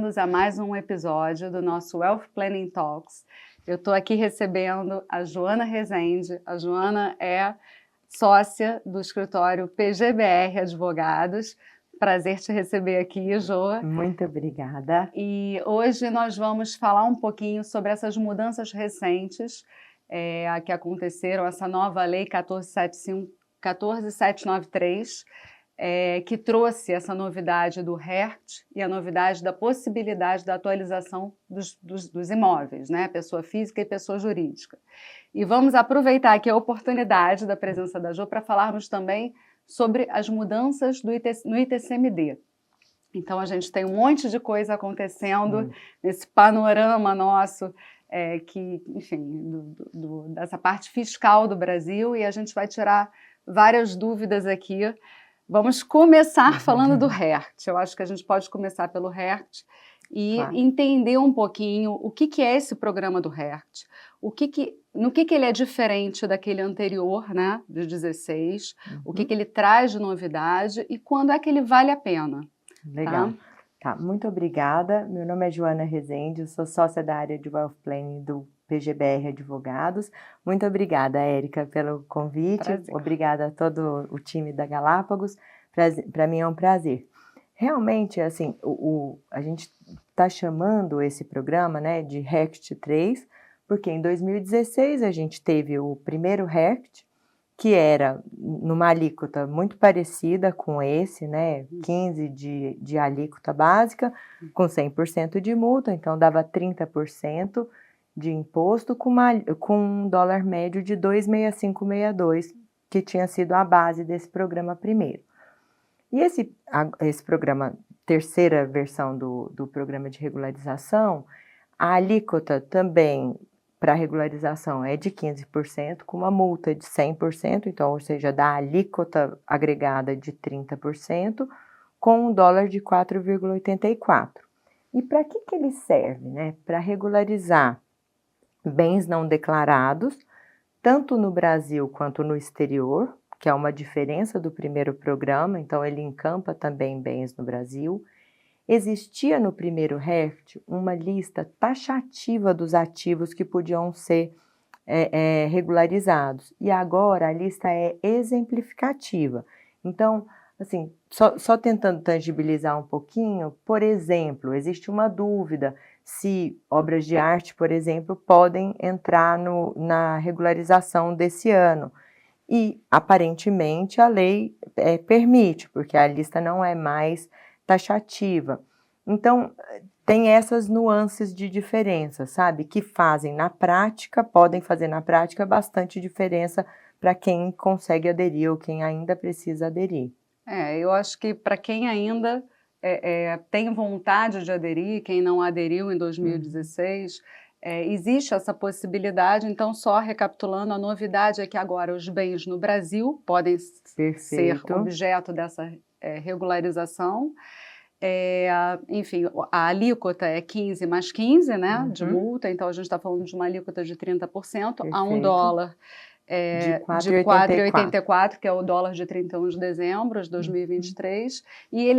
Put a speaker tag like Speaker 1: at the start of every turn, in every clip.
Speaker 1: bem-vindos a mais um episódio do nosso Wealth Planning Talks. Eu estou aqui recebendo a Joana Rezende. A Joana é sócia do escritório PGBR Advogados. Prazer te receber aqui, Jo.
Speaker 2: Muito obrigada.
Speaker 1: E hoje nós vamos falar um pouquinho sobre essas mudanças recentes que aconteceram, essa nova lei 14793, que trouxe essa novidade do RERT e a novidade da possibilidade da atualização dos imóveis, né? Pessoa física e pessoa jurídica. E vamos aproveitar aqui a oportunidade da presença da Jo para falarmos também sobre as mudanças no ITCMD. Então, a gente tem um monte de coisa acontecendo nesse panorama nosso, dessa parte fiscal do Brasil, e a gente vai tirar várias dúvidas aqui. Vamos começar falando do RERT. Eu acho que a gente pode começar pelo RERT e entender um pouquinho o que é esse programa do RERT, no que ele é diferente daquele anterior, né, de 16, o que ele traz de novidade e quando é que ele vale a pena.
Speaker 2: Legal. Tá, muito obrigada. Meu nome é Joana Rezende, eu sou sócia da área de Wealth Planning do PGBR Advogados. Muito obrigada, Érica, pelo convite.
Speaker 1: Prazer.
Speaker 2: Obrigada a todo o time da Galápagos. Para mim é um prazer. Realmente, assim, a gente está chamando esse programa, né, de RERT 3, porque em 2016 a gente teve o primeiro RERT, que era numa alíquota muito parecida com esse, né, 15 de alíquota básica, com 100% de multa, então dava 30% de imposto com um dólar médio de 2,6562, que tinha sido a base desse programa primeiro. E esse programa, terceira versão do programa de regularização, a alíquota também para regularização é de 15%, com uma multa de 100%, então, ou seja, da alíquota agregada de 30%, com um dólar de 4,84. E para que ele serve? Né? Para regularizar bens não declarados, tanto no Brasil quanto no exterior, que é uma diferença do primeiro programa, então ele encampa também bens no Brasil. Existia no primeiro RERT uma lista taxativa dos ativos que podiam ser regularizados, e agora a lista é exemplificativa. Então, assim, só tentando tangibilizar um pouquinho, por exemplo, existe uma dúvida se obras de arte, por exemplo, podem entrar na regularização desse ano. E, aparentemente, a lei permite, porque a lista não é mais taxativa. Então, tem essas nuances de diferença, sabe? Que podem fazer na prática bastante diferença para quem consegue aderir ou quem ainda precisa aderir.
Speaker 1: Eu acho que para quem ainda tem vontade de aderir, quem não aderiu em 2016, existe essa possibilidade. Então, só recapitulando, a novidade é que agora os bens no Brasil podem ser objeto dessa regularização. Enfim, a alíquota é 15 mais 15, né, de multa, então a gente está falando de uma alíquota de 30%, a um dólar de 4,84, que é o dólar de 31 de dezembro de 2023, e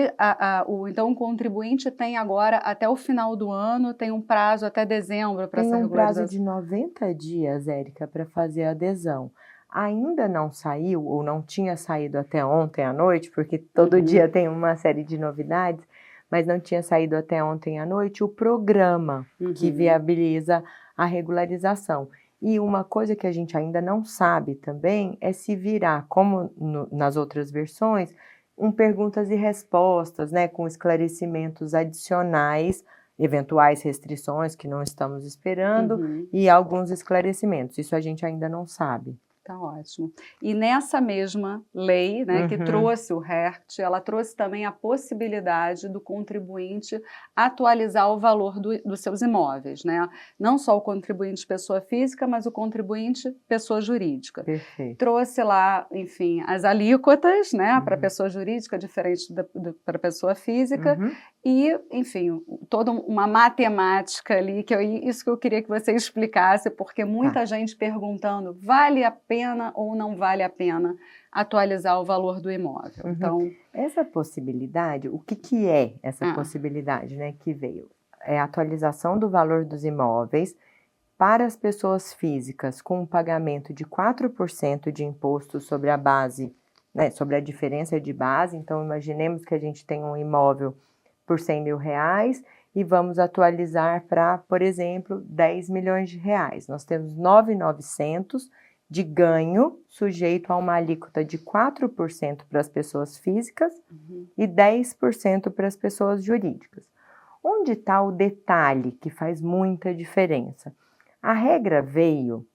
Speaker 1: então o contribuinte tem agora, até o final do ano, tem um prazo até dezembro para essa regularização.
Speaker 2: Tem um prazo de 90 dias, Érica, para fazer a adesão. Ainda não saiu, ou não tinha saído até ontem à noite, porque todo dia tem uma série de novidades, mas não tinha saído até ontem à noite o programa que viabiliza a regularização. E uma coisa que a gente ainda não sabe também é se virá, como nas outras versões, perguntas e respostas, né, com esclarecimentos adicionais, eventuais restrições que não estamos esperando e alguns esclarecimentos. Isso a gente ainda não sabe.
Speaker 1: Tá ótimo. E nessa mesma lei, né, que trouxe o RERT, ela trouxe também a possibilidade do contribuinte atualizar o valor dos seus imóveis, né? Não só o contribuinte pessoa física, mas o contribuinte pessoa jurídica.
Speaker 2: Perfeito.
Speaker 1: Trouxe lá, enfim, as alíquotas, né, para pessoa jurídica, diferente para pessoa física, e, enfim, toda uma matemática ali, isso que eu queria que você explicasse, porque muita gente perguntando, vale a pena ou não vale a pena atualizar o valor do imóvel. Então,
Speaker 2: essa possibilidade, o que é essa possibilidade, né, que veio? atualização do valor dos imóveis para as pessoas físicas com um pagamento de 4% de imposto sobre a base, né, sobre a diferença de base. Então, imaginemos que a gente tem um imóvel por R$100 mil e vamos atualizar para, por exemplo, R$10 milhões. Nós temos 9.900 de ganho, sujeito a uma alíquota de 4% para as pessoas físicas e 10% para as pessoas jurídicas. Onde está o detalhe que faz muita diferença? A regra veio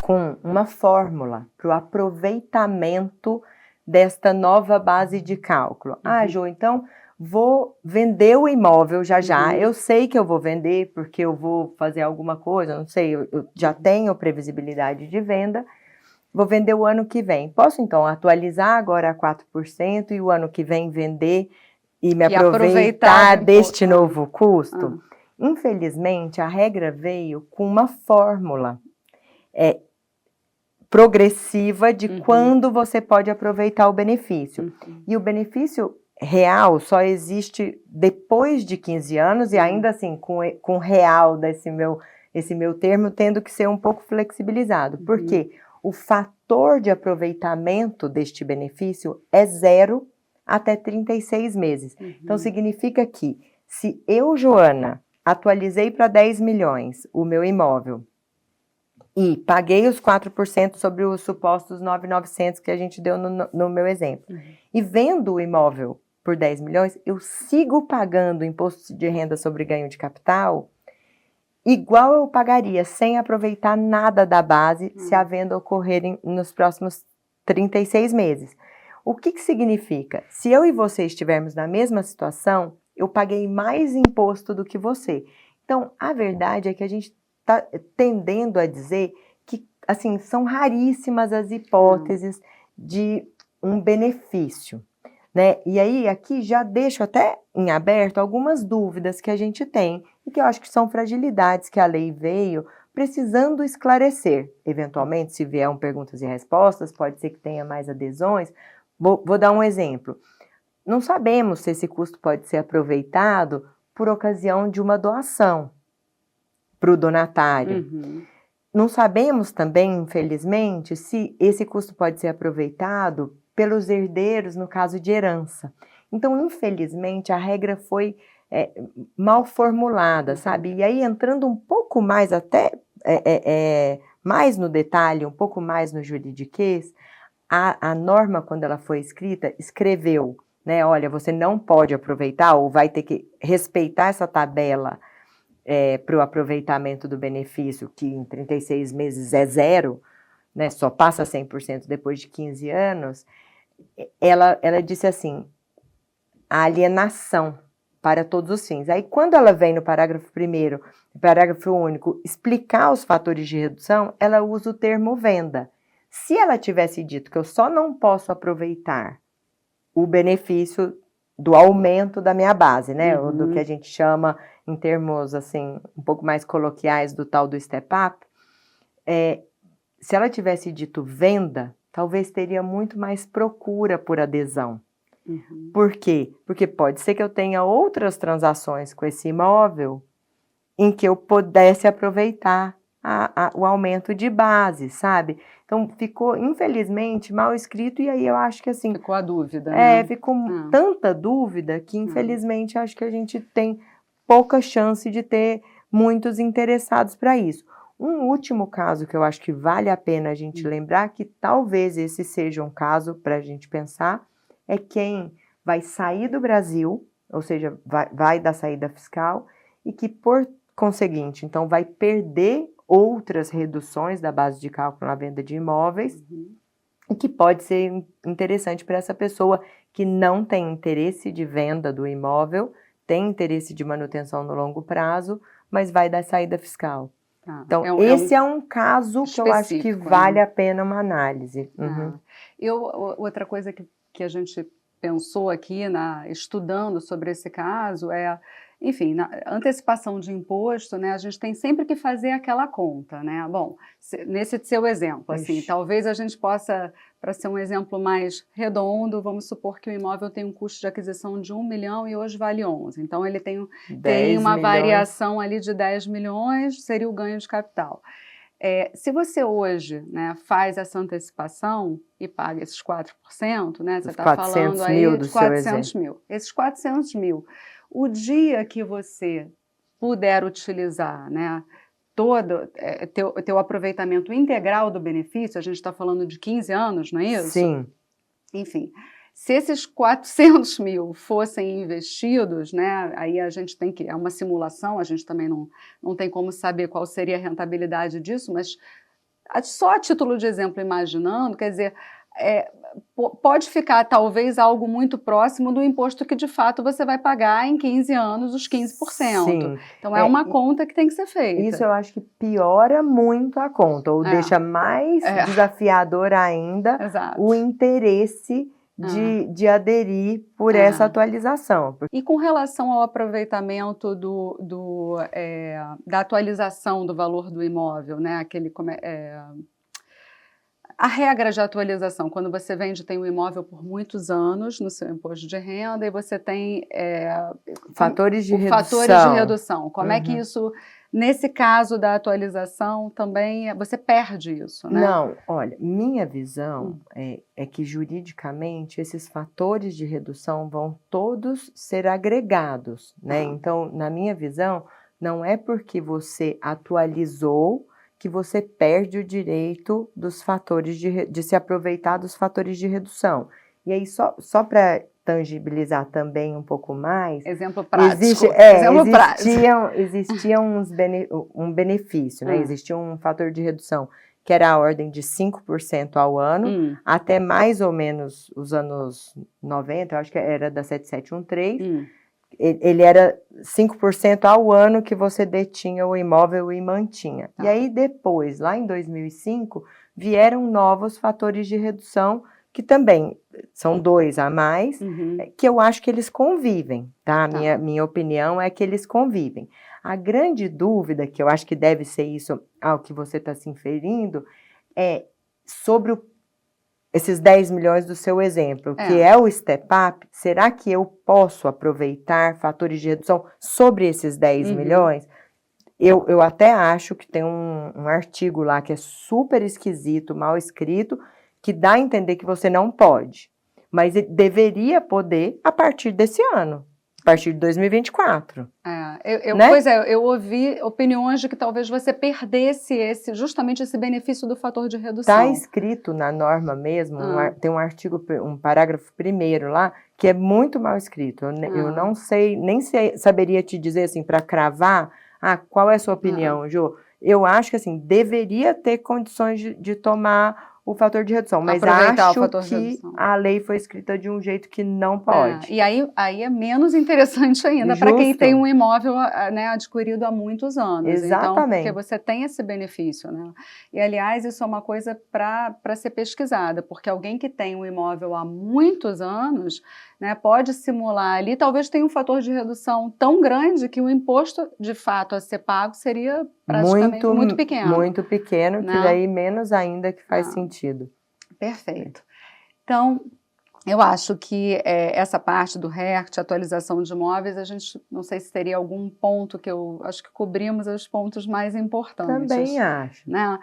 Speaker 2: com uma fórmula para o aproveitamento desta nova base de cálculo. Ah, Jo, então vou vender o imóvel já. Eu sei que eu vou vender porque eu vou fazer alguma coisa, não sei, eu já tenho previsibilidade de venda, vou vender o ano que vem. Posso então atualizar agora a 4% e o ano que vem vender e me aproveitar deste novo custo? Infelizmente, a regra veio com uma fórmula progressiva de quando você pode aproveitar o benefício. E o benefício real só existe depois de 15 anos e ainda assim com real esse meu termo tendo que ser um pouco flexibilizado. Porque o fator de aproveitamento deste benefício é 0 até 36 meses. Então, significa que se eu, Joana, atualizei para 10 milhões o meu imóvel e paguei os 4% sobre os supostos 9.900 que a gente deu no meu exemplo, e vendo o imóvel por 10 milhões, eu sigo pagando imposto de renda sobre ganho de capital igual eu pagaria sem aproveitar nada da base se a venda ocorrer nos próximos 36 meses. O que significa? Se eu e você estivermos na mesma situação, eu paguei mais imposto do que você. Então, a verdade é que a gente está tendendo a dizer que, assim, são raríssimas as hipóteses de um benefício, né? E aí, aqui já deixo até em aberto algumas dúvidas que a gente tem e que eu acho que são fragilidades que a lei veio precisando esclarecer. Eventualmente, se vier perguntas e respostas, pode ser que tenha mais adesões. Vou dar um exemplo. Não sabemos se esse custo pode ser aproveitado por ocasião de uma doação para o donatário. Não sabemos também, infelizmente, se esse custo pode ser aproveitado pelos herdeiros no caso de herança. Então, infelizmente, a regra foi mal formulada, sabe? E aí, entrando um pouco mais até mais no detalhe, um pouco mais no juridiquês, a norma, quando ela foi escrita, escreveu, né? Olha, você não pode aproveitar ou vai ter que respeitar essa tabela para o aproveitamento do benefício, que em 36 meses é 0, né? Só passa 100% depois de 15 anos. Ela disse assim, a alienação para todos os fins. Aí, quando ela vem no parágrafo 1º, parágrafo único, explicar os fatores de redução, ela usa o termo venda. Se ela tivesse dito que eu só não posso aproveitar o benefício do aumento da minha base, né? Ou do que a gente chama, em termos assim, um pouco mais coloquiais, do tal do step-up, se ela tivesse dito venda, talvez teria muito mais procura por adesão. Por quê? Porque pode ser que eu tenha outras transações com esse imóvel em que eu pudesse aproveitar o aumento de base, sabe? Então, ficou, infelizmente, mal escrito e aí eu acho que assim...
Speaker 1: Ficou a dúvida, né?
Speaker 2: Ficou tanta dúvida que, infelizmente, acho que a gente tem pouca chance de ter muitos interessados para isso. Um último caso que eu acho que vale a pena a gente lembrar, que talvez esse seja um caso para a gente pensar, é quem vai sair do Brasil, ou seja, vai dar saída fiscal, e que, por conseguinte, então vai perder outras reduções da base de cálculo na venda de imóveis, e que pode ser interessante para essa pessoa que não tem interesse de venda do imóvel, tem interesse de manutenção no longo prazo, mas vai dar saída fiscal. Então, esse é um caso que eu acho que vale a pena uma análise.
Speaker 1: Outra coisa que a gente pensou aqui, estudando sobre esse caso, enfim, na antecipação de imposto, né, a gente tem sempre que fazer aquela conta, né? Bom, nesse seu exemplo, assim, talvez a gente possa, para ser um exemplo mais redondo, vamos supor que o imóvel tem um custo de aquisição de 1 milhão e hoje vale 11. Então, ele tem uma variação ali de 10 milhões, seria o ganho de capital. Se você hoje, né, faz essa antecipação e paga esses 4%, né, você está falando aí de 400 mil. Esses 400 mil, o dia que você puder utilizar, né, todo teu aproveitamento integral do benefício, a gente está falando de 15 anos, não é isso?
Speaker 2: Sim.
Speaker 1: Enfim, se esses 400 mil fossem investidos, né, aí a gente tem que, é uma simulação, a gente também não tem como saber qual seria a rentabilidade disso, mas só a título de exemplo, imaginando, quer dizer, pode ficar talvez algo muito próximo do imposto que de fato você vai pagar em 15 anos, os 15%.
Speaker 2: Sim.
Speaker 1: Então é uma conta que tem que ser feita.
Speaker 2: Isso eu acho que piora muito a conta, ou deixa mais desafiador ainda o interesse de aderir por essa atualização.
Speaker 1: E com relação ao aproveitamento da atualização do valor do imóvel, né? A regra de atualização, quando você tem um imóvel por muitos anos no seu imposto de renda e você tem
Speaker 2: fatores de redução.
Speaker 1: Como é que isso, nesse caso da atualização, também você perde isso, né?
Speaker 2: Não, olha, minha visão é que juridicamente esses fatores de redução vão todos ser agregados, né? Então, na minha visão, não é porque você atualizou que você perde o direito dos fatores de se aproveitar dos fatores de redução. E aí, só para tangibilizar também um pouco mais...
Speaker 1: Exemplo prático.
Speaker 2: Existia um benefício, né? Existia um fator de redução que era a ordem de 5% ao ano, até mais ou menos os anos 90, eu acho que era da 7713, ele era 5% ao ano que você detinha o imóvel e mantinha. E aí depois, lá em 2005, vieram novos fatores de redução, que também são 2 a mais, que eu acho que eles convivem, tá? Minha opinião é que eles convivem. A grande dúvida, que eu acho que deve ser isso ao que você está se inferindo, é sobre esses 10 milhões do seu exemplo, que é o step-up. Será que eu posso aproveitar fatores de redução sobre esses 10 milhões? Eu até acho que tem um artigo lá que é super esquisito, mal escrito, que dá a entender que você não pode. Mas ele deveria poder a partir desse ano, a partir de 2024.
Speaker 1: Né? Pois é, eu ouvi opiniões de que talvez você perdesse justamente esse benefício do fator de redução.
Speaker 2: Está escrito na norma mesmo, tem um artigo, um parágrafo primeiro lá, que é muito mal escrito. Eu não sei, nem saberia te dizer assim, para cravar, qual é a sua opinião, Jô? Eu acho que assim, deveria ter condições de tomar o fator de redução, mas acho que a lei foi escrita de um jeito que não pode.
Speaker 1: E aí é menos interessante ainda para quem tem um imóvel, né, adquirido há muitos anos.
Speaker 2: Exatamente.
Speaker 1: Então, porque você tem esse benefício, né? E, aliás, isso é uma coisa para ser pesquisada, porque alguém que tem um imóvel há muitos anos, né, pode simular ali, talvez tenha um fator de redução tão grande que o imposto, de fato, a ser pago seria praticamente muito pequeno.
Speaker 2: Muito pequeno, né? Que daí menos ainda que faz sentido.
Speaker 1: Perfeito. Então, eu acho que essa parte do RERT, atualização de imóveis, a gente, não sei se teria algum ponto que eu acho que cobrimos os pontos mais importantes.
Speaker 2: Também acho.
Speaker 1: Né?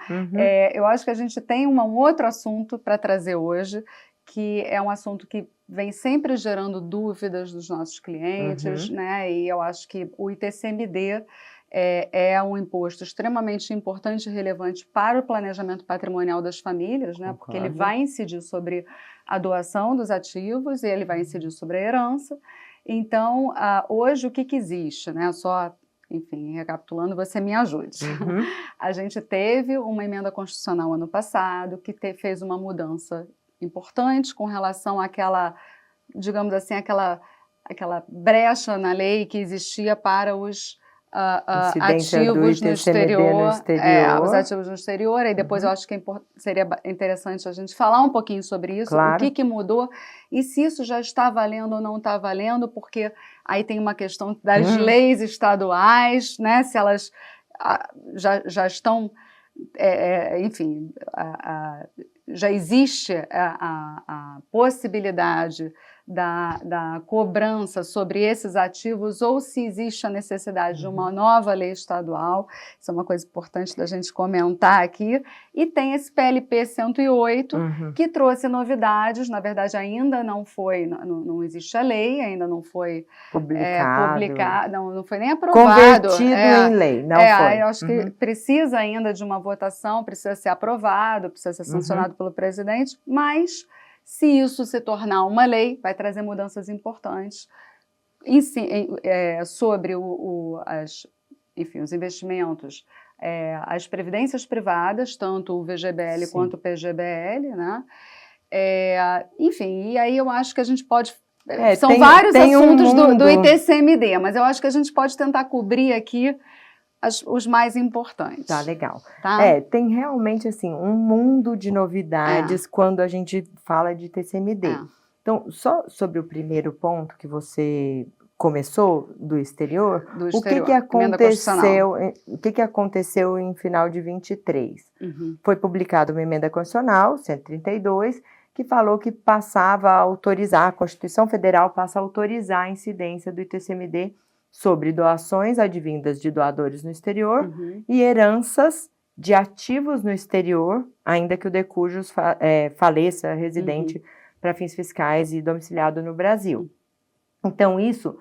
Speaker 1: Eu acho que a gente tem um outro assunto para trazer hoje, que é um assunto que vem sempre gerando dúvidas dos nossos clientes, né? E eu acho que o ITCMD é um imposto extremamente importante e relevante para o planejamento patrimonial das famílias, né? Porque ele vai incidir sobre a doação dos ativos e ele vai incidir sobre a herança. Então, hoje o que existe, né? Só, enfim, recapitulando, você me ajude. A gente teve uma emenda constitucional ano passado que fez uma mudança importante com relação àquela, digamos assim, aquela brecha na lei que existia para os ativos no exterior, os ativos no exterior, e depois eu acho que seria interessante a gente falar um pouquinho sobre isso,
Speaker 2: claro.
Speaker 1: O que mudou, e se isso já está valendo ou não está valendo, porque aí tem uma questão das leis estaduais, né, se elas já estão, enfim, já existe a possibilidade da cobrança sobre esses ativos, ou se existe a necessidade de uma nova lei estadual. Isso é uma coisa importante da gente comentar aqui. E tem esse PLP 108, que trouxe novidades. Na verdade, ainda não foi, não existe a lei, ainda não foi publicado, não foi nem aprovado.
Speaker 2: Convertido em lei, não foi.
Speaker 1: Eu acho que precisa ainda de uma votação, precisa ser aprovado, precisa ser sancionado pelo presidente, mas se isso se tornar uma lei, vai trazer mudanças importantes sobre os investimentos, as previdências privadas, tanto o VGBL quanto o PGBL, né? Enfim, e aí eu acho que a gente pode... São vários assuntos do ITCMD, mas eu acho que a gente pode tentar cobrir aqui os mais importantes.
Speaker 2: Tá, legal.
Speaker 1: Tá?
Speaker 2: Tem realmente, assim, um mundo de novidades quando a gente fala de TCMD. Então, só sobre o primeiro ponto que você começou, do exterior, o que aconteceu em final de 23? Foi publicada uma emenda constitucional, 132, que falou que passava a autorizar, a Constituição Federal passa a autorizar a incidência do ITCMD sobre doações advindas de doadores no exterior e heranças de ativos no exterior, ainda que o decujus faleça residente para fins fiscais e domiciliado no Brasil. Então, isso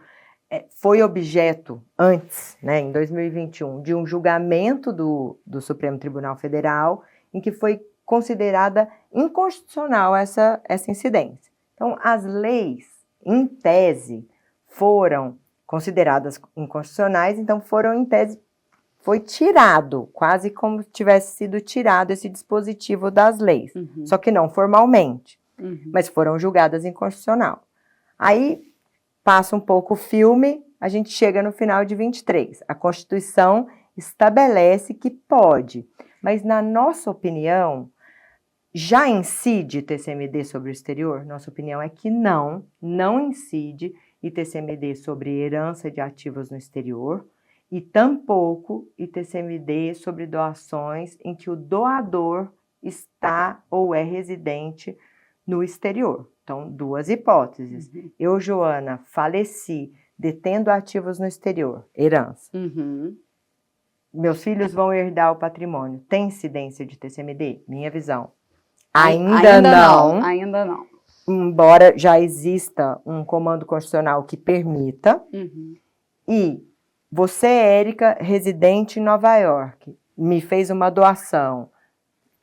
Speaker 2: foi objeto antes, né, em 2021, de um julgamento do Supremo Tribunal Federal, em que foi considerada inconstitucional essa incidência. Então, as leis, em tese, foram consideradas inconstitucionais, então foram, em tese, foi tirado, quase como tivesse sido tirado esse dispositivo das leis, só que não formalmente, mas foram julgadas inconstitucional. Aí, passa um pouco o filme, a gente chega no final de 23. A Constituição estabelece que pode, mas na nossa opinião, já incide TCMD sobre o exterior? Nossa opinião é que não incide ITCMD sobre herança de ativos no exterior e tampouco ITCMD sobre doações em que o doador está ou é residente no exterior. Então, duas hipóteses. Eu, Joana, faleci detendo ativos no exterior, herança. Meus filhos vão herdar o patrimônio. Tem incidência de TCMD? Minha visão. Ainda não. Embora já exista um comando constitucional que permita, e você, Érica, residente em Nova York, me fez uma doação,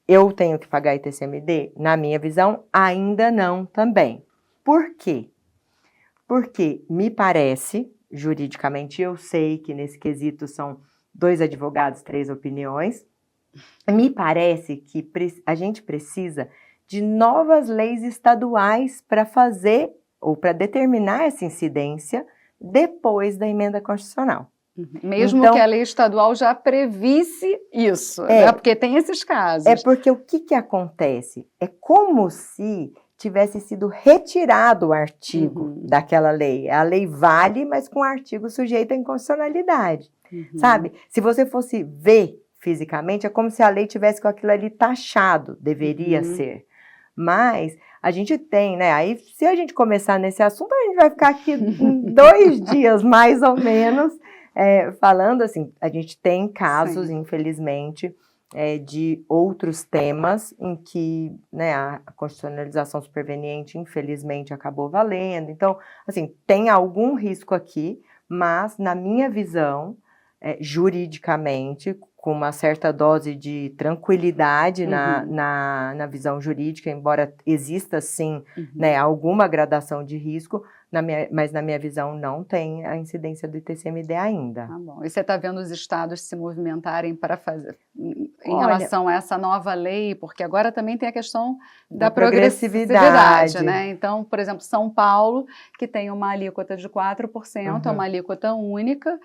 Speaker 2: eu tenho que pagar ITCMD? Na minha visão, ainda não também. Por quê? Porque me parece, juridicamente, eu sei que nesse quesito são 2 advogados, 3 opiniões, me parece que a gente precisa de novas leis estaduais para fazer ou para determinar essa incidência depois da emenda constitucional.
Speaker 1: Mesmo então, que a lei estadual já previsse isso, né? Porque tem esses casos.
Speaker 2: É porque o que acontece? É como se tivesse sido retirado o artigo daquela lei. A lei vale, mas com o artigo sujeito à inconstitucionalidade, sabe? Se você fosse ver fisicamente, é como se a lei tivesse com aquilo ali taxado, deveria ser. Mas a gente tem, né? Aí, se a gente começar nesse assunto, a gente vai ficar aqui 2 dias, mais ou menos, falando assim. A gente tem casos, infelizmente, de outros temas em que, né, a constitucionalização superveniente, infelizmente, acabou valendo. Então, assim, tem algum risco aqui, mas, na minha visão, juridicamente, com uma certa dose de tranquilidade na visão jurídica, embora exista, sim, né, alguma gradação de risco, mas na minha visão não tem a incidência do ITCMD ainda.
Speaker 1: Tá bom. E você está vendo os estados se movimentarem para fazer, em
Speaker 2: Olha,
Speaker 1: relação a essa nova lei, porque agora também tem a questão da
Speaker 2: progressividade.
Speaker 1: progressividade, né? Então, por exemplo, São Paulo, que tem uma alíquota de 4%, é uma alíquota única,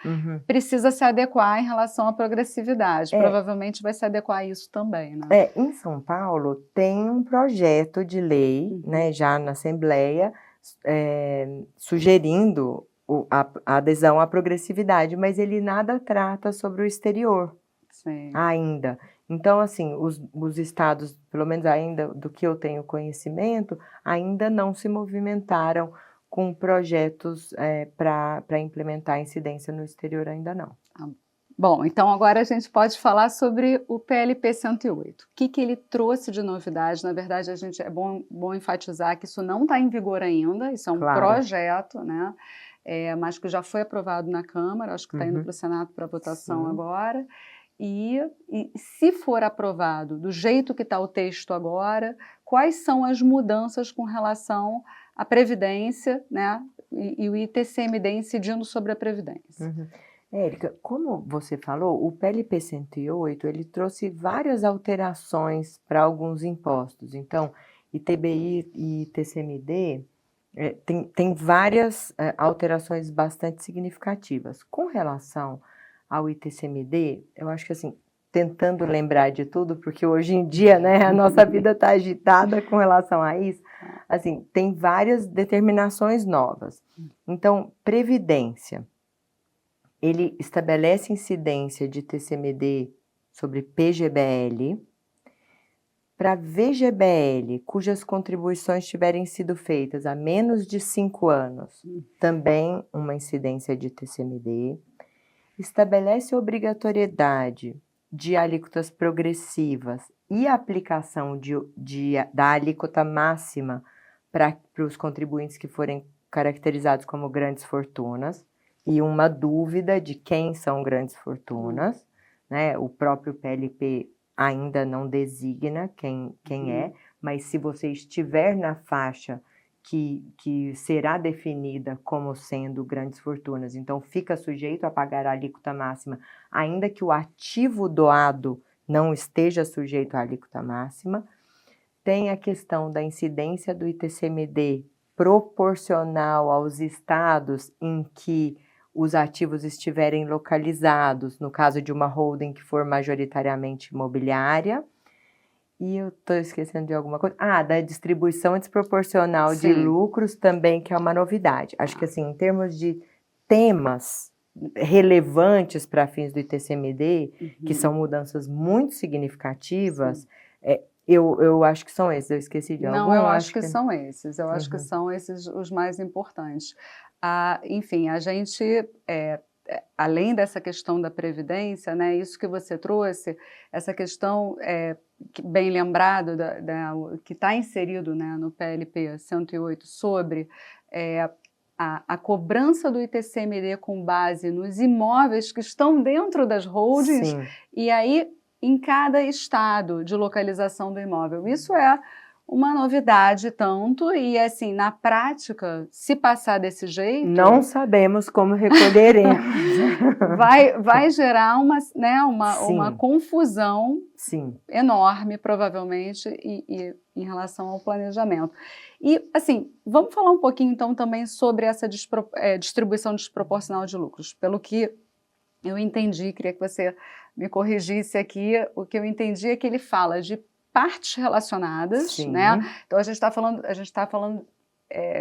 Speaker 1: precisa se adequar em relação à progressividade. Provavelmente vai se adequar a isso também, né?
Speaker 2: Em São Paulo tem um projeto de lei, né, já na Assembleia, sugerindo a adesão à progressividade, mas ele nada trata sobre o exterior.
Speaker 1: Sim.
Speaker 2: Ainda. Então, assim, os estados, pelo menos ainda do que eu tenho conhecimento, ainda não se movimentaram com projetos para implementar a incidência no exterior, ainda não.
Speaker 1: Bom, então agora a gente pode falar sobre o PLP 108. O que ele trouxe de novidade? Na verdade, é bom enfatizar que isso não está em vigor ainda, isso é um projeto, né? Mas que já foi aprovado na Câmara, acho que está indo para o Senado para votação agora. E se for aprovado do jeito que está o texto agora, quais são as mudanças com relação à Previdência, né? E o ITCMD incidindo sobre a Previdência?
Speaker 2: Érica, como você falou, o PLP 108, ele trouxe várias alterações para alguns impostos. Então, ITBI e ITCMD tem várias alterações bastante significativas. Com relação ao ITCMD, eu acho que assim, tentando lembrar de tudo, porque hoje em dia, né, a nossa vida está agitada com relação a isso, assim, tem várias determinações novas. Então, Previdência, ele estabelece incidência de ITCMD sobre PGBL. Para VGBL, cujas contribuições tiverem sido feitas há menos de 5 anos, também uma incidência de ITCMD. Estabelece obrigatoriedade de alíquotas progressivas e aplicação da alíquota máxima para os contribuintes que forem caracterizados como grandes fortunas, e uma dúvida de quem são grandes fortunas, né? O próprio PLP ainda não designa quem é, mas se você estiver na faixa que será definida como sendo grandes fortunas, então fica sujeito a pagar a alíquota máxima, ainda que o ativo doado não esteja sujeito à alíquota máxima. Tem a questão da incidência do ITCMD proporcional aos estados em que os ativos estiverem localizados, no caso de uma holding que for majoritariamente imobiliária. E eu estou esquecendo de alguma coisa. Da distribuição desproporcional de lucros também, que é uma novidade. Acho que assim, em termos de temas relevantes para fins do ITCMD, que são mudanças muito significativas, eu acho que são esses. Eu esqueci de algum?
Speaker 1: Não, eu acho que são esses. Eu acho que são esses os mais importantes. Enfim, a gente, além dessa questão da Previdência, né, isso que você trouxe, essa questão bem lembrado, que está inserido, né, no PLP 108 sobre a cobrança do ITCMD com base nos imóveis que estão dentro das holdings, e aí em cada estado de localização do imóvel. Isso é uma novidade tanto, e assim, na prática, se passar desse jeito...
Speaker 2: Não sabemos como recolheremos.
Speaker 1: vai gerar uma confusão enorme, provavelmente, e em relação ao planejamento. E, assim, vamos falar um pouquinho, então, também sobre essa distribuição desproporcional de lucros. Pelo que eu entendi, queria que você me corrigisse aqui, o que eu entendi é que ele fala de partes relacionadas, né? Então, a gente está falando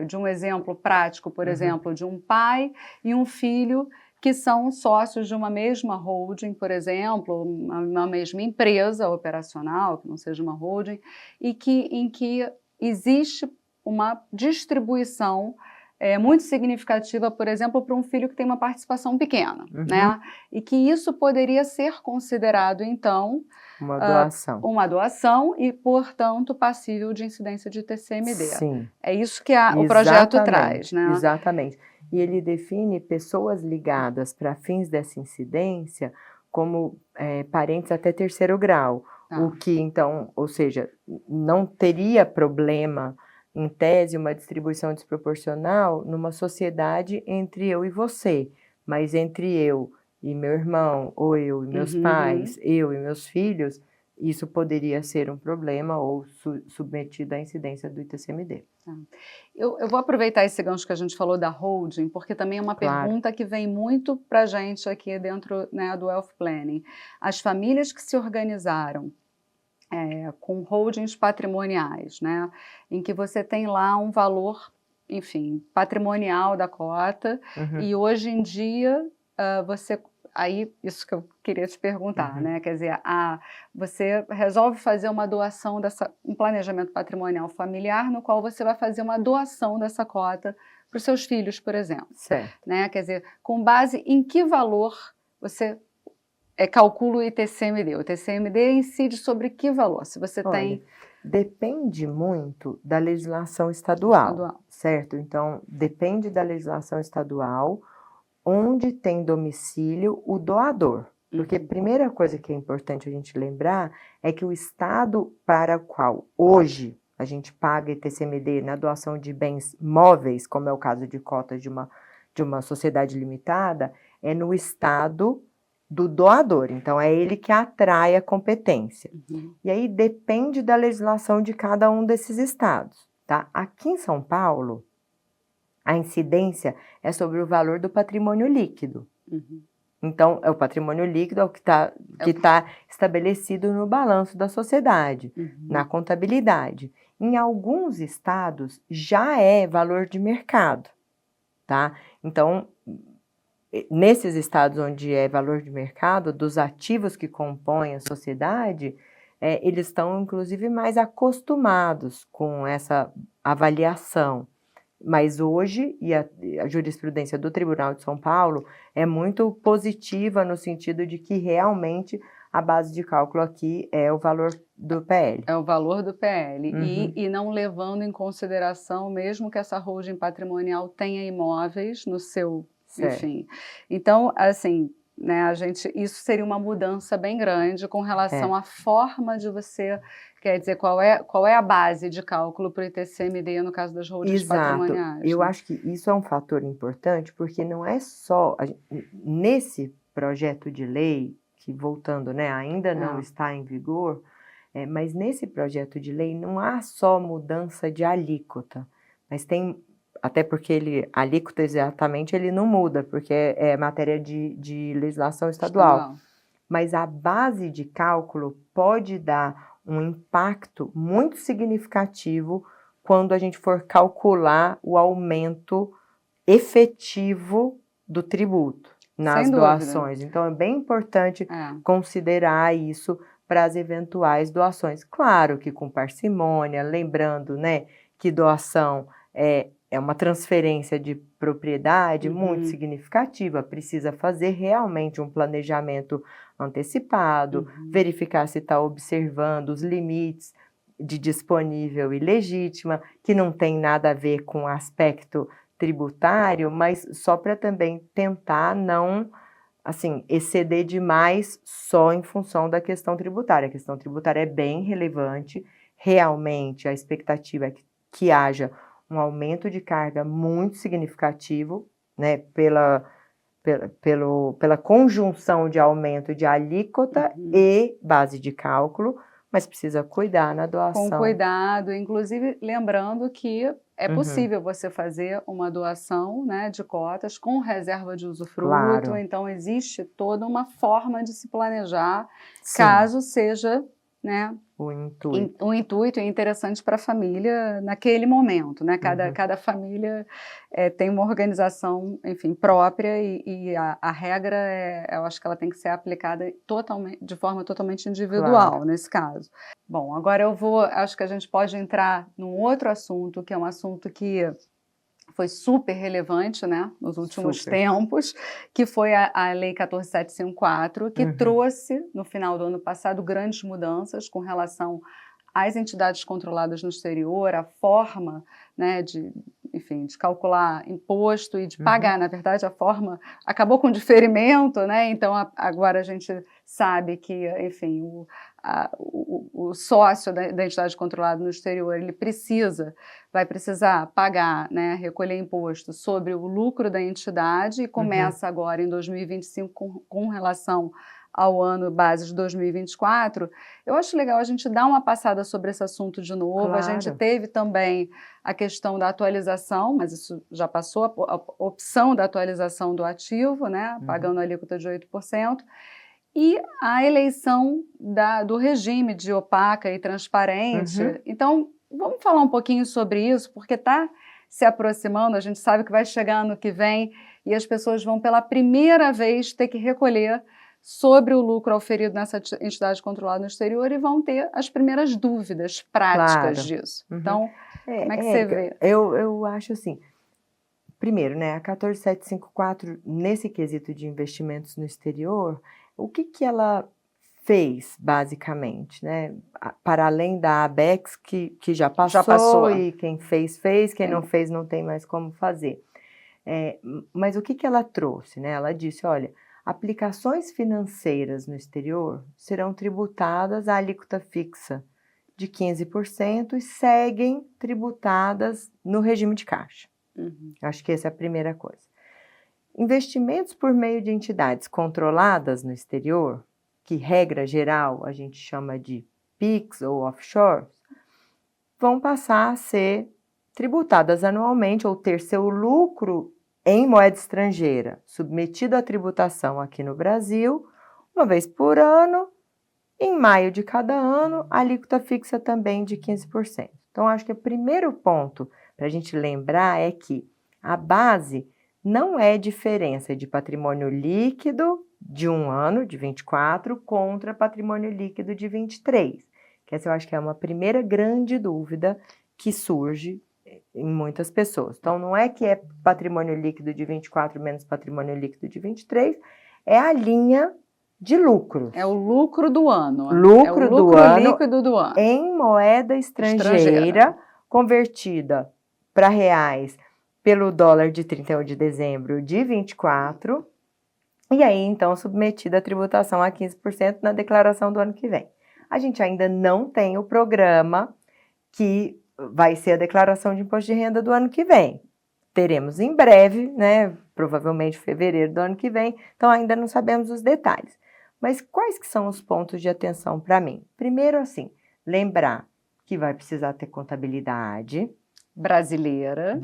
Speaker 1: de um exemplo prático, por exemplo, de um pai e um filho que são sócios de uma mesma holding, por exemplo, uma mesma empresa operacional, que não seja uma holding, e em que existe uma distribuição muito significativa, por exemplo, para um filho que tem uma participação pequena, né? E que isso poderia ser considerado, então, uma doação e, portanto, passível de incidência de ITCMD.
Speaker 2: Sim.
Speaker 1: É isso que o projeto traz, né?
Speaker 2: Exatamente. E ele define pessoas ligadas para fins dessa incidência como parentes até terceiro grau. O que, então, ou seja, não teria problema em tese, uma distribuição desproporcional numa sociedade entre eu e você, mas entre eu e meu irmão, ou eu e meus pais, eu e meus filhos, isso poderia ser um problema ou submetido à incidência do ITCMD.
Speaker 1: Eu vou aproveitar esse gancho que a gente falou da holding, porque também é uma pergunta que vem muito para a gente aqui dentro, né, do Wealth Planning. As famílias que se organizaram com holdings patrimoniais, né, em que você tem lá um valor, enfim, patrimonial da cota, e hoje em dia aí, isso que eu queria te perguntar, né? Quer dizer, você resolve fazer uma doação um planejamento patrimonial familiar, no qual você vai fazer uma doação dessa cota para os seus filhos, por exemplo.
Speaker 2: Certo.
Speaker 1: Né? Quer dizer, com base em que valor você calcula o ITCMD? O ITCMD incide sobre que valor? Se você tem...
Speaker 2: Depende muito da legislação estadual, certo? Então, depende da legislação estadual, onde tem domicílio o doador. Porque a primeira coisa que é importante a gente lembrar é que o estado para o qual hoje a gente paga ITCMD na doação de bens móveis, como é o caso de cotas de uma sociedade limitada, é no estado do doador. Então, é ele que atrai a competência. E aí depende da legislação de cada um desses estados. Tá? Aqui em São Paulo, a incidência é sobre o valor do patrimônio líquido. Então, é o patrimônio líquido que está estabelecido no balanço da sociedade, na contabilidade. Em alguns estados, já é valor de mercado. Tá? Então, nesses estados onde é valor de mercado, dos ativos que compõem a sociedade, eles estão, inclusive, mais acostumados com essa avaliação. Mas hoje, a jurisprudência do Tribunal de São Paulo é muito positiva no sentido de que realmente a base de cálculo aqui é o valor do PL.
Speaker 1: É o valor do PL. E não levando em consideração, mesmo que essa holding patrimonial tenha imóveis no seu...
Speaker 2: Certo.
Speaker 1: Enfim. Então, assim, né, isso seria uma mudança bem grande com relação à forma de você... Quer dizer, qual é a base de cálculo para o ITCMD no caso das holdings patrimoniais?
Speaker 2: Eu acho que isso é um fator importante, porque não é só... nesse projeto de lei, que voltando, né, ainda não está em vigor, mas nesse projeto de lei não há só mudança de alíquota, mas tem... Até porque a alíquota exatamente ele não muda, porque é matéria de legislação estadual. Mas a base de cálculo pode dar um impacto muito significativo quando a gente for calcular o aumento efetivo do tributo nas doações. Então, é bem importante considerar isso para as eventuais doações. Claro que com parcimônia, lembrando, né, que doação é uma transferência de propriedade muito significativa, precisa fazer realmente um planejamento antecipado, verificar se está observando os limites de disponível e legítima, que não tem nada a ver com o aspecto tributário, mas só para também tentar não, assim, exceder demais só em função da questão tributária. A questão tributária é bem relevante, realmente a expectativa é que haja um aumento de carga muito significativo, né, pela conjunção de aumento de alíquota e base de cálculo, mas precisa cuidar na doação.
Speaker 1: Com cuidado, inclusive lembrando que é possível você fazer uma doação, né, de cotas com reserva de usufruto, então existe toda uma forma de se planejar, caso seja, né, o intuito é interessante para a família naquele momento, né? Cada família tem uma organização, enfim, própria e a regra, eu acho que ela tem que ser aplicada de forma totalmente individual nesse caso. Bom, agora acho que a gente pode entrar num outro assunto, que é um assunto que foi super relevante, né, nos últimos tempos, que foi a Lei 14.754, que trouxe, no final do ano passado, grandes mudanças com relação às entidades controladas no exterior, a forma, né, de calcular imposto e de pagar. Na verdade, a forma acabou com diferimento, né, então agora a gente sabe que, enfim, o sócio da entidade controlada no exterior, ele vai precisar pagar, né, recolher imposto sobre o lucro da entidade e começa agora em 2025 com relação ao ano base de 2024, eu acho legal a gente dar uma passada sobre esse assunto de novo.
Speaker 2: Claro.
Speaker 1: A gente teve também a questão da atualização, mas isso já passou, a opção da atualização do ativo, né, pagando a alíquota de 8%, e a eleição do regime de opaca e transparente. Então, vamos falar um pouquinho sobre isso, porque está se aproximando, a gente sabe que vai chegar ano que vem e as pessoas vão pela primeira vez ter que recolher sobre o lucro auferido nessa entidade controlada no exterior e vão ter as primeiras dúvidas práticas disso. Então, como é que você vê?
Speaker 2: Eu acho assim, primeiro, né, a 14754, nesse quesito de investimentos no exterior, o que ela fez, basicamente, né? Para além da ABEX, que já passou, e quem fez, quem não fez não tem mais como fazer. Mas o que ela trouxe, né? Ela disse, olha, aplicações financeiras no exterior serão tributadas à alíquota fixa de 15% e seguem tributadas no regime de caixa. Acho que essa é a primeira coisa. Investimentos por meio de entidades controladas no exterior, que regra geral a gente chama de PICs ou offshore, vão passar a ser tributadas anualmente ou ter seu lucro em moeda estrangeira submetido à tributação aqui no Brasil, uma vez por ano, em maio de cada ano, a alíquota fixa também de 15%. Então, acho que o primeiro ponto para a gente lembrar é que a base não é diferença de patrimônio líquido de um ano, de 24, contra patrimônio líquido de 23. Que essa eu acho que é uma primeira grande dúvida que surge em muitas pessoas. Então, não é que é patrimônio líquido de 24 menos patrimônio líquido de 23, é a linha de lucros.
Speaker 1: É o lucro do ano.
Speaker 2: Lucro
Speaker 1: é o lucro líquido do ano.
Speaker 2: Em moeda estrangeira. Convertida para reais pelo dólar de 31 de dezembro de 24, e aí, então, submetida à tributação a 15% na declaração do ano que vem. A gente ainda não tem o programa que vai ser a declaração de imposto de renda do ano que vem. Teremos em breve, né, provavelmente fevereiro do ano que vem, então ainda não sabemos os detalhes. Mas quais que são os pontos de atenção para mim? Primeiro, assim, lembrar que vai precisar ter contabilidade brasileira,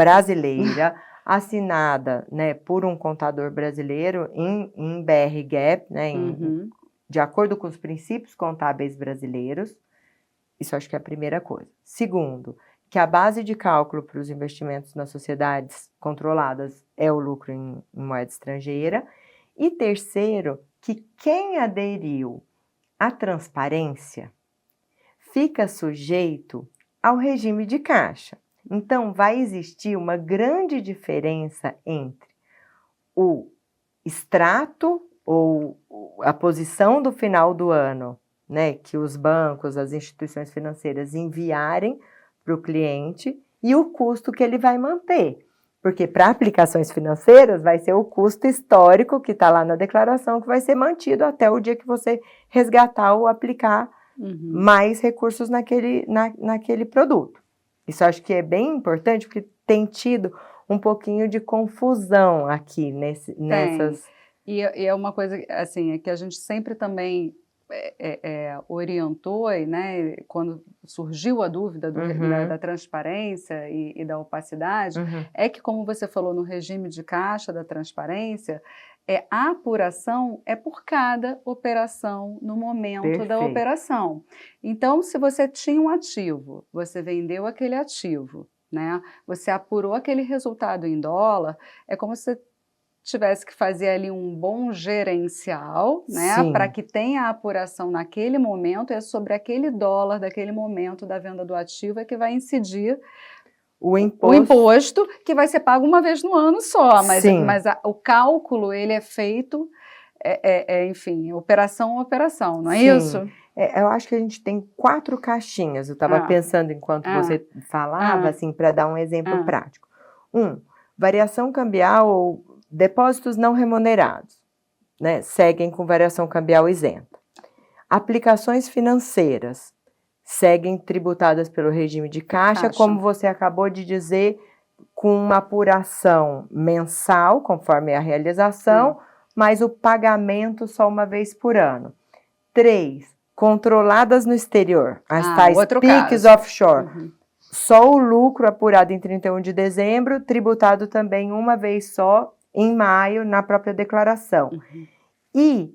Speaker 2: assinada, né, por um contador brasileiro em BR-GAAP, né, de acordo com os princípios contábeis brasileiros. Isso acho que é a primeira coisa. Segundo, que a base de cálculo para os investimentos nas sociedades controladas é o lucro em moeda estrangeira. E terceiro, que quem aderiu à transparência fica sujeito ao regime de caixa. Então, vai existir uma grande diferença entre o extrato ou a posição do final do ano, né, que os bancos, as instituições financeiras enviarem para o cliente e o custo que ele vai manter. Porque para aplicações financeiras vai ser o custo histórico que está lá na declaração que vai ser mantido até o dia que você resgatar ou aplicar mais recursos naquele produto. Isso acho que é bem importante porque tem tido um pouquinho de confusão aqui nessas...
Speaker 1: E é uma coisa assim, é que a gente sempre também orientou, né, quando surgiu a dúvida da transparência e da opacidade, é que, como você falou, no regime de caixa da transparência, a apuração é por cada operação no momento da operação. Então, se você tinha um ativo, você vendeu aquele ativo, né, você apurou aquele resultado em dólar, é como se você tivesse que fazer ali um bom gerencial, né, para que tenha a apuração naquele momento, é sobre aquele dólar daquele momento da venda do ativo é que vai incidir o imposto que vai ser pago uma vez no ano só, mas o cálculo ele é feito, enfim, operação a operação, não é isso?
Speaker 2: Eu acho que a gente tem 4 caixinhas, eu estava pensando enquanto você falava, assim, para dar um exemplo prático. Variação cambial ou depósitos não remunerados, né, seguem com variação cambial isenta. Aplicações financeiras seguem tributadas pelo regime de caixa, como você acabou de dizer, com uma apuração mensal, conforme a realização, mas o pagamento só uma vez por ano. 3, controladas no exterior, as tais PICs offshore. Só o lucro apurado em 31 de dezembro, tributado também uma vez só, em maio, na própria declaração. E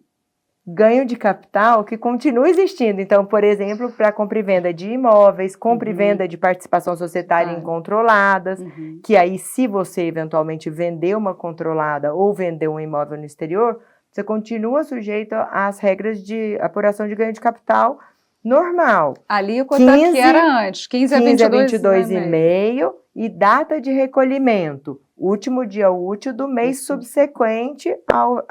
Speaker 2: ganho de capital que continua existindo. Então, por exemplo, para compra e venda de imóveis, compra e venda de participação societária em controladas, que aí, se você eventualmente vender uma controlada ou vender um imóvel no exterior, você continua sujeito às regras de apuração de ganho de capital normal.
Speaker 1: A alíquota que era antes, 15 a
Speaker 2: 22,5 e data de recolhimento, último dia útil do mês subsequente ao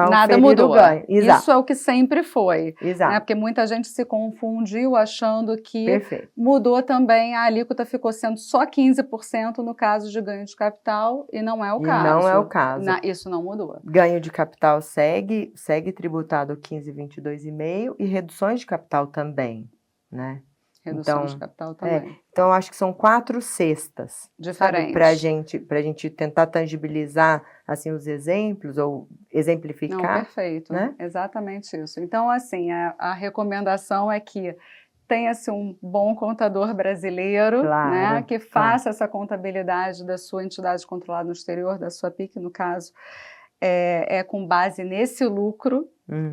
Speaker 1: nada mudou.
Speaker 2: Ganho. Exato.
Speaker 1: Isso é o que sempre foi.
Speaker 2: Exato.
Speaker 1: Né? Porque muita gente se confundiu achando que mudou também, a alíquota ficou sendo só 15% no caso de ganho de capital e não é o caso.
Speaker 2: Não é o caso.
Speaker 1: Isso não mudou.
Speaker 2: Ganho de capital segue tributado 15, 22,5 e reduções de capital também, né?
Speaker 1: Redução de capital também.
Speaker 2: Então, eu acho que são 4 cestas.
Speaker 1: Diferentes.
Speaker 2: Para a gente tentar tangibilizar assim, os exemplos ou exemplificar.
Speaker 1: Não, perfeito. Né? Exatamente isso. Então, assim, a recomendação é que tenha-se um bom contador brasileiro, né, que faça essa contabilidade da sua entidade controlada no exterior, da sua PIC, no caso, com base nesse lucro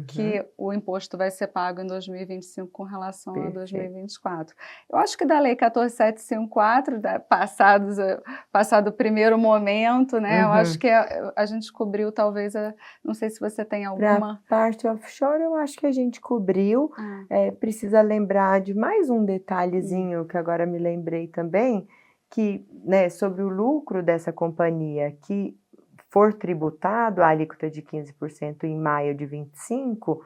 Speaker 1: que o imposto vai ser pago em 2025 com relação a 2024. Eu acho que da Lei 14.754, passado o primeiro momento, né, eu acho que a gente cobriu talvez, não sei se você tem alguma...
Speaker 2: Pra parte offshore, eu acho que a gente cobriu. Precisa lembrar de mais um detalhezinho que agora me lembrei também, que, né, sobre o lucro dessa companhia que for tributado a alíquota de 15% em maio de 25,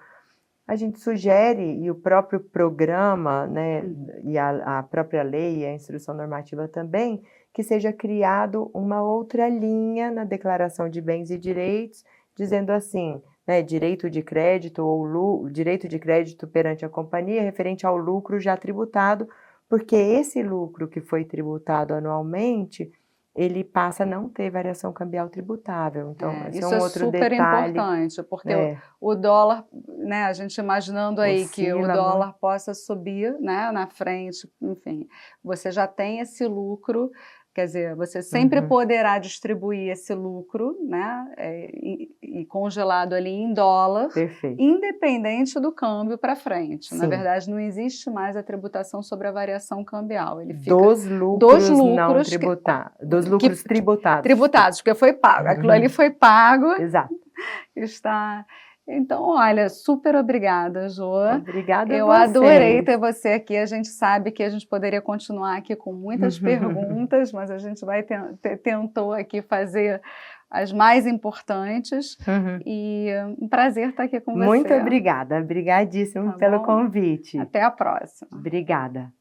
Speaker 2: a gente sugere, e o próprio programa, né, e a própria lei e a instrução normativa também, que seja criado uma outra linha na declaração de bens e direitos, dizendo assim, né, direito de crédito ou direito de crédito perante a companhia referente ao lucro já tributado, porque esse lucro que foi tributado anualmente, ele passa a não ter variação cambial tributável. Então, esse
Speaker 1: isso
Speaker 2: é um outro
Speaker 1: super
Speaker 2: detalhe.
Speaker 1: Importante, porque o dólar, né, a gente imaginando aí oscila, que o dólar possa subir, né, na frente, enfim, você já tem esse lucro, quer dizer, você sempre poderá distribuir esse lucro, né, e congelado ali em dólar, independente do câmbio para frente. Sim. Na verdade, não existe mais a tributação sobre a variação cambial. Ele fica
Speaker 2: dos lucros não tributados. Dos lucros tributados.
Speaker 1: Tributados, porque foi pago. Aquilo ali foi pago.
Speaker 2: Exato.
Speaker 1: Está... Então, olha, super obrigada, Jô.
Speaker 2: Obrigada a
Speaker 1: Eu
Speaker 2: vocês.
Speaker 1: adorei ter você aqui. A gente sabe que a gente poderia continuar aqui com muitas perguntas, mas a gente tentou aqui fazer as mais importantes. E um prazer estar aqui com você.
Speaker 2: Muito obrigada. Obrigadíssimo pelo convite.
Speaker 1: Até a próxima.
Speaker 2: Obrigada.